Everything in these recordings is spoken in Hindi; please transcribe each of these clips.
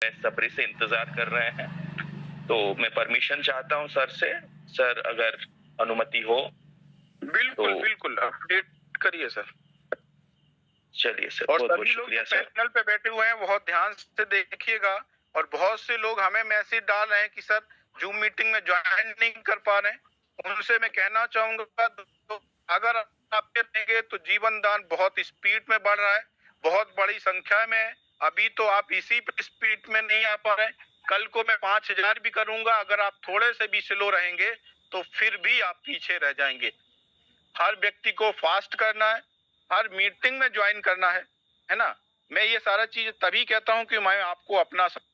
बेसब्री से इंतजार कर रहे हैं। तो मैं परमिशन चाहता हूं सर से। सर अगर अनुमति हो। बिल्कुल बिल्कुल अपडेट करिए सर। चलिए सर, और बहुत बहुत सभी लोग शुक्रिया जो सर। पैनल पे बैठे हुए हैं बहुत ध्यान से देखिएगा। और बहुत से लोग हमें मैसेज डाल रहे हैं कि सर जूम मीटिंग में ज्वाइन नहीं कर पा रहे हैं। उनसे मैं कहना चाहूंगा तो अगर आप देंगे तो जीवन दान बहुत स्पीड में बढ़ रहा है, बहुत बड़ी संख्या में है। अभी तो आप इसी स्पीड में नहीं आ पा रहे हैं। कल को मैं 5000 भी करूंगा, अगर आप थोड़े से भी स्लो रहेंगे तो फिर भी आप पीछे रह जाएंगे। हर व्यक्ति को फास्ट करना है, हर मीटिंग में ज्वाइन करना है ना। मैं ये सारा चीज तभी कहता हूं कि मैं आपको अपना समझता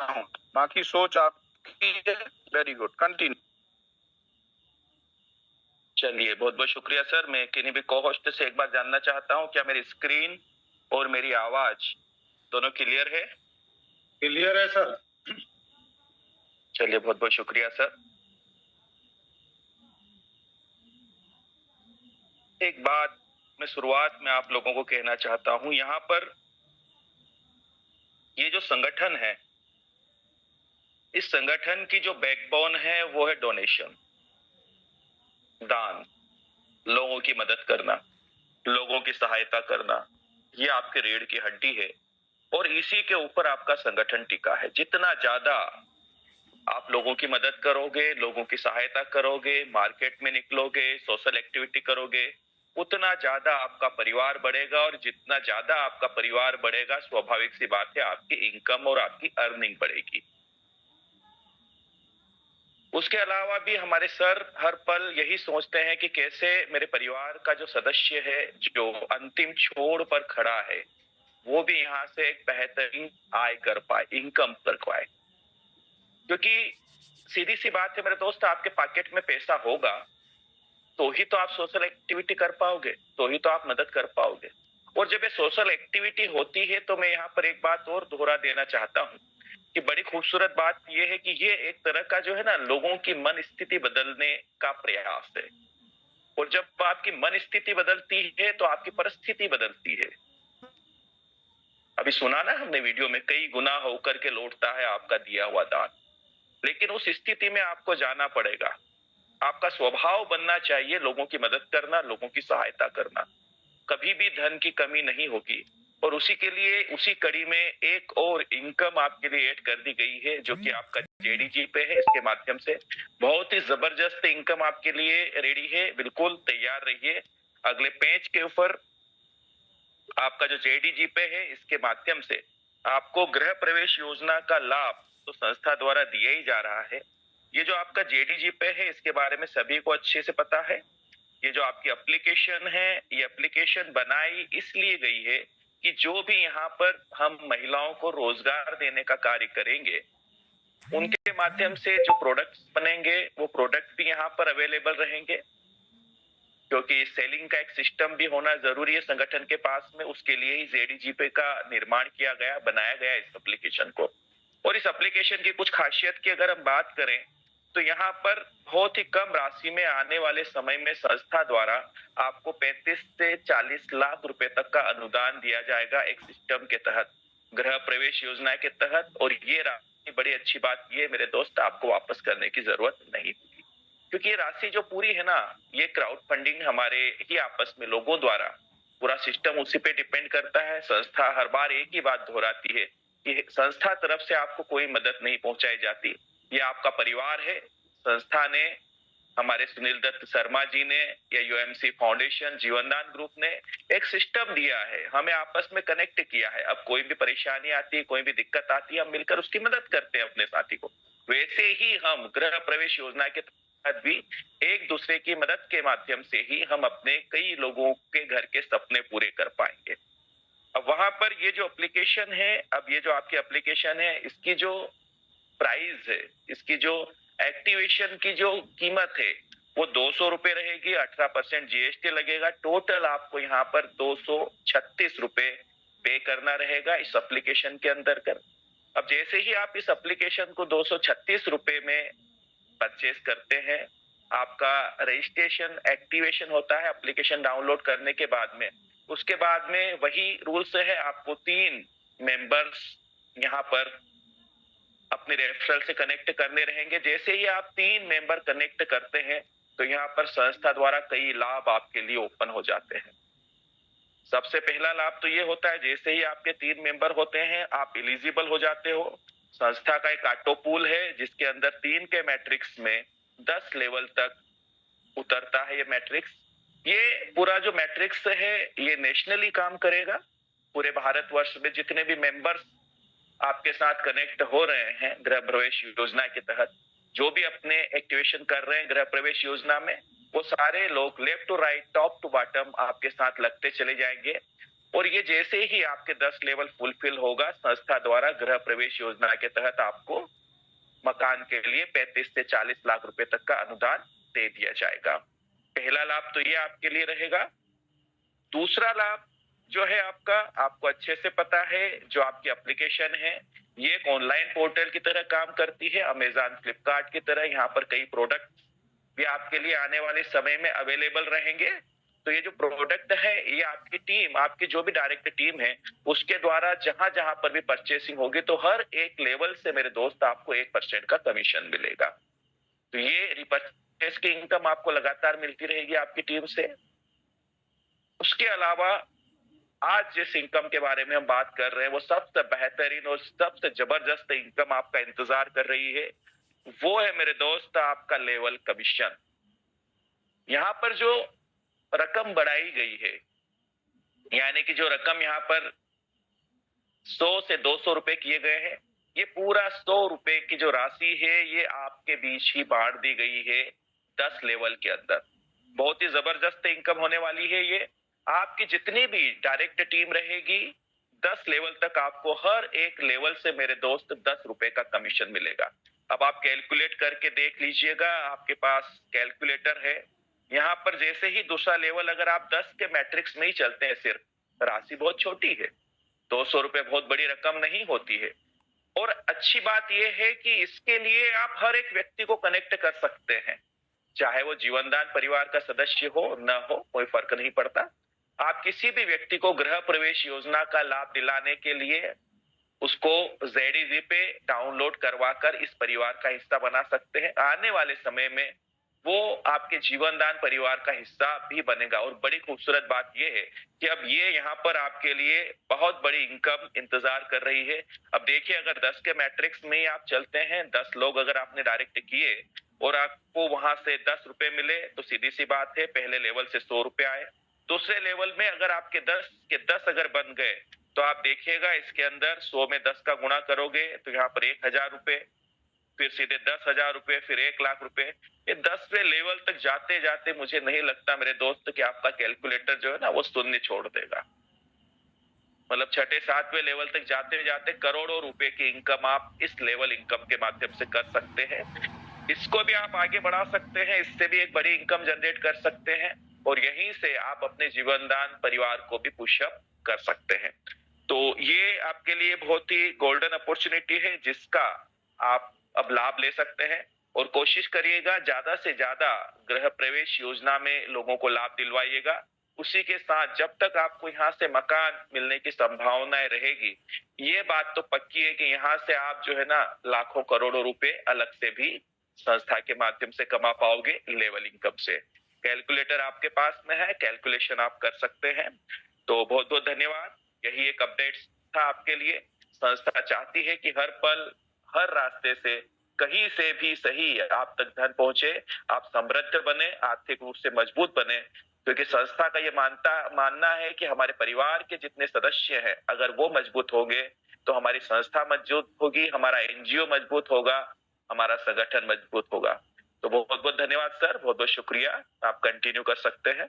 हूं, बाकी सोच आपकी है। Very good, continue. चलिए बहुत बहुत शुक्रिया सर। मैं किन्हीं भी को होस्ट से एक बार जानना चाहता हूं, क्या मेरी स्क्रीन और मेरी आवाज दोनों क्लियर है? क्लियर है सर। चलिए बहुत बहुत शुक्रिया सर। एक बात मैं शुरुआत में आप लोगों को कहना चाहता हूं, यहां पर ये जो संगठन है, इस संगठन की जो बैकबोन है वो है डोनेशन, दान, लोगों की मदद करना, लोगों की सहायता करना। ये आपके रीढ़ की हड्डी है और इसी के ऊपर आपका संगठन टिका है। जितना ज्यादा आप लोगों की मदद करोगे, लोगों की सहायता करोगे, मार्केट में निकलोगे, सोशल एक्टिविटी करोगे, उतना ज्यादा आपका परिवार बढ़ेगा। और जितना ज्यादा आपका परिवार बढ़ेगा, स्वाभाविक सी बात है आपकी इनकम और आपकी अर्निंग बढ़ेगी। उसके अलावा भी हमारे सर हर पल यही सोचते हैं कि कैसे मेरे परिवार का जो सदस्य है, जो अंतिम छोर पर खड़ा है, वो भी यहाँ से एक बेहतरीन आय कर पाए, इनकम कर पाए। क्योंकि सीधी सी बात है मेरे दोस्त, आपके पॉकेट में पैसा होगा तो ही तो आप सोशल एक्टिविटी कर पाओगे, तो ही तो आप मदद कर पाओगे। और जब ये सोशल एक्टिविटी होती है तो मैं यहाँ पर एक बात और दोहरा देना चाहता हूँ कि बड़ी खूबसूरत बात यह है कि ये एक तरह का जो है ना, लोगों की मन स्थिति बदलने का प्रयास है। और जब आपकी मन स्थिति बदलती है तो आपकी परिस्थिति बदलती है। अभी सुना ना हमने वीडियो में, कई गुना होकर के लौटता है आपका दिया हुआ दान। लेकिन उस स्थिति में आपको जाना पड़ेगा। आपका स्वभाव बनना चाहिए लोगों की मदद करना, लोगों की सहायता करना। कभी भी धन की कमी नहीं होगी। और उसी के लिए, उसी कड़ी में एक और इनकम आपके लिए ऐड कर दी गई है, जो कि आपका जेडीजी पे है। इसके माध्यम से बहुत ही जबरदस्त इनकम आपके लिए रेडी है। बिल्कुल तैयार रहिए। अगले पेज के ऊपर आपका जो जेडीजी पे है, इसके माध्यम से आपको गृह प्रवेश योजना का लाभ तो संस्था द्वारा दिया ही जा रहा है। ये जो आपका जेडीजी पे है, इसके बारे में सभी को अच्छे से पता है। ये जो आपकी एप्लीकेशन है, ये एप्लीकेशन बनाई इसलिए गई है कि जो भी यहाँ पर हम महिलाओं को रोजगार देने का कार्य करेंगे, उनके माध्यम से जो प्रोडक्ट्स बनेंगे वो प्रोडक्ट भी यहाँ पर अवेलेबल रहेंगे। क्योंकि सेलिंग का एक सिस्टम भी होना जरूरी है संगठन के पास में। उसके लिए ही जेडीजीपे का निर्माण किया गया, बनाया गया इस एप्लीकेशन को। और इस एप्लीकेशन की कुछ खासियत की अगर हम बात करें तो यहाँ पर बहुत ही कम राशि में आने वाले समय में संस्था द्वारा आपको 35 से 40 लाख रुपए तक का अनुदान दिया जाएगा एक सिस्टम के तहत, गृह प्रवेश योजना के तहत। और ये राशि, बड़ी अच्छी बात ये मेरे दोस्त, आपको वापस करने की जरूरत नहीं होगी। क्योंकि ये राशि जो पूरी है ना, ये क्राउड फंडिंग हमारे ही आपस में लोगों द्वारा, पूरा सिस्टम उसी पे डिपेंड करता है। संस्था हर बार एक ही बात दोहराती है कि संस्था तरफ से आपको कोई मदद नहीं पहुंचाई जाती। ये आपका परिवार है। संस्था ने, हमारे सुनील दत्त शर्मा जी ने, या यूएमसी फाउंडेशन, जीवनदान ग्रुप ने एक सिस्टम दिया है, हमें आपस में कनेक्ट किया है। अब कोई भी परेशानी आती है, कोई भी दिक्कत आती है, हम मिलकर उसकी मदद करते हैं अपने साथी को। वैसे ही हम गृह प्रवेश योजना के तहत भी एक दूसरे की मदद के माध्यम से ही हम अपने कई लोगों के घर के सपने पूरे कर पाएंगे। अब वहां पर ये जो एप्लीकेशन है, अब ये जो आपकी एप्लीकेशन है, इसकी जो प्राइस है, इसकी जो एक्टिवेशन की जो कीमत है, वो 200 रुपए रहेगी। 18% जीएसटी लगेगा। टोटल आपको यहाँ पर 236 रुपए पे करना रहेगा इस एप्लीकेशन के अंदर कर। अब जैसे ही आप इस एप्लीकेशन को 236 रुपए में परचेस करते हैं, आपका रजिस्ट्रेशन एक्टिवेशन होता है एप्लीकेशन डाउनलोड करने के बाद में। उसके बाद में वही रूल्स है, आपको 3 मेंबर्स यहाँ पर अपने रेफरल से कनेक्ट करने रहेंगे। जैसे ही आप 3 मेंबर कनेक्ट करते हैं तो यहाँ पर संस्था द्वारा कई लाभ आपके लिए ओपन हो जाते हैं। सबसे पहला लाभ तो ये होता है, जैसे ही आपके 3 मेंबर होते हैं आप एलिजिबल हो जाते हो। संस्था का एक ऑटो पूल है जिसके अंदर 3 के मैट्रिक्स में 10 लेवल तक उतरता है ये मैट्रिक्स। ये पूरा जो मैट्रिक्स है ये नेशनली काम करेगा। पूरे भारतवर्ष में जितने भी मेंबर्स आपके साथ कनेक्ट हो रहे हैं गृह प्रवेश योजना के तहत, जो भी अपने एक्टिवेशन कर रहे हैं गृह प्रवेश योजना में, वो सारे लोग left to right top to bottom आपके साथ लगते चले जाएंगे। और ये जैसे ही आपके 10 लेवल फुलफिल होगा, संस्था द्वारा गृह प्रवेश योजना के तहत आपको मकान के लिए 35 से 40 लाख रुपए तक का अनुदान दे दिया जाएगा। पहला लाभ तो ये आपके लिए रहेगा। दूसरा लाभ जो है आपका, आपको अच्छे से पता है, जो आपकी एप्लीकेशन है ये एक ऑनलाइन पोर्टल की तरह काम करती है, अमेजॉन फ्लिपकार्ट की तरह। यहाँ पर कई प्रोडक्ट भी आपके लिए आने वाले समय में अवेलेबल रहेंगे। तो ये जो प्रोडक्ट है ये आपकी टीम, आपकी जो भी डायरेक्ट टीम है उसके द्वारा जहां जहां पर भी परचेसिंग होगी तो हर एक लेवल से मेरे दोस्त आपको 1% का कमीशन मिलेगा। तो ये रिपर्चेस की इनकम आपको लगातार मिलती रहेगी आपकी टीम से। उसके अलावा आज जिस इनकम के बारे में हम बात कर रहे हैं वो सबसे बेहतरीन और सबसे जबरदस्त इनकम आपका इंतजार कर रही है, वो है मेरे दोस्त आपका लेवल कमीशन। यहाँ पर जो रकम बढ़ाई गई है, यानी कि जो रकम यहाँ पर 100 से 200 रुपए किए गए हैं, ये पूरा 100 रुपए की जो राशि है ये आपके बीच ही बांट दी गई है 10 लेवल के अंदर। बहुत ही जबरदस्त इनकम होने वाली है ये। आपकी जितनी भी डायरेक्ट टीम रहेगी 10 लेवल तक आपको हर एक लेवल से मेरे दोस्त 10 रुपए का कमीशन मिलेगा। अब आप कैलकुलेट करके देख लीजिएगा, आपके पास कैलकुलेटर है। यहाँ पर जैसे ही दूसरा लेवल अगर आप 10 के मैट्रिक्स में ही चलते हैं, सिर्फ राशि बहुत छोटी है, 200 रुपए बहुत बड़ी रकम नहीं होती है। और अच्छी बात यह है कि इसके लिए आप हर एक व्यक्ति को कनेक्ट कर सकते हैं, चाहे वो जीवनदान परिवार का सदस्य हो न हो, कोई फर्क नहीं पड़ता। आप किसी भी व्यक्ति को गृह प्रवेश योजना का लाभ दिलाने के लिए उसको ZED पे डाउनलोड करवाकर इस परिवार का हिस्सा बना सकते हैं। आने वाले समय में वो आपके जीवनदान परिवार का हिस्सा भी बनेगा। और बड़ी खूबसूरत बात यह है कि अब ये यहाँ पर आपके लिए बहुत बड़ी इनकम इंतजार कर रही है। अब देखिए, अगर 10 के मैट्रिक्स में ही आप चलते हैं, 10 लोग अगर आपने डायरेक्ट किए और आपको वहां से 10 रुपए मिले तो सीधी सी बात है, पहले लेवल से 100 रुपए आए। दूसरे लेवल में अगर आपके 10 के 10 अगर बन गए तो आप देखिएगा इसके अंदर 100 में 10 का गुणा करोगे तो यहाँ पर 1000 रुपए, फिर सीधे 10,000 रुपए, फिर 1 लाख रुपए। ये 10वें लेवल तक जाते जाते मुझे नहीं लगता मेरे दोस्त कि आपका कैलकुलेटर जो है ना वो शून्य छोड़ देगा। मतलब 6ठे 7वें लेवल तक जाते जाते करोड़ों रुपए की इनकम आप इस लेवल इनकम के माध्यम से कर सकते हैं। इसको भी आप आगे बढ़ा सकते हैं, इससे भी एक बड़ी इनकम जनरेट कर सकते हैं और यहीं से आप अपने जीवनदान परिवार को भी पुशअप कर सकते हैं। तो ये आपके लिए बहुत ही गोल्डन अपॉर्चुनिटी है जिसका आप अब लाभ ले सकते हैं। और कोशिश करिएगा ज्यादा से ज्यादा गृह प्रवेश योजना में लोगों को लाभ दिलवाइएगा। उसी के साथ जब तक आपको यहाँ से मकान मिलने की संभावनाएं रहेगी, ये बात तो पक्की है कि यहाँ से आप जो है ना लाखों करोड़ों रुपए अलग से भी संस्था के माध्यम से कमा पाओगे लेवल इनकम से। कैलकुलेटर आपके पास में है, कैलकुलेशन आप कर सकते हैं। तो बहुत बहुत धन्यवाद। यही एक अपडेट था आपके लिए। संस्था चाहती है कि हर पल हर रास्ते से कहीं से भी सही आप तक धन पहुंचे, आप समृद्ध बने, आर्थिक रूप से मजबूत बने, क्योंकि संस्था का ये मानना है कि हमारे परिवार के जितने सदस्य हैं अगर वो मजबूत होंगे तो हमारी संस्था मजबूत होगी, हमारा NGO मजबूत होगा, हमारा संगठन मजबूत होगा। तो बहुत बहुत धन्यवाद सर, बहुत बहुत शुक्रिया। आप कंटिन्यू कर सकते हैं।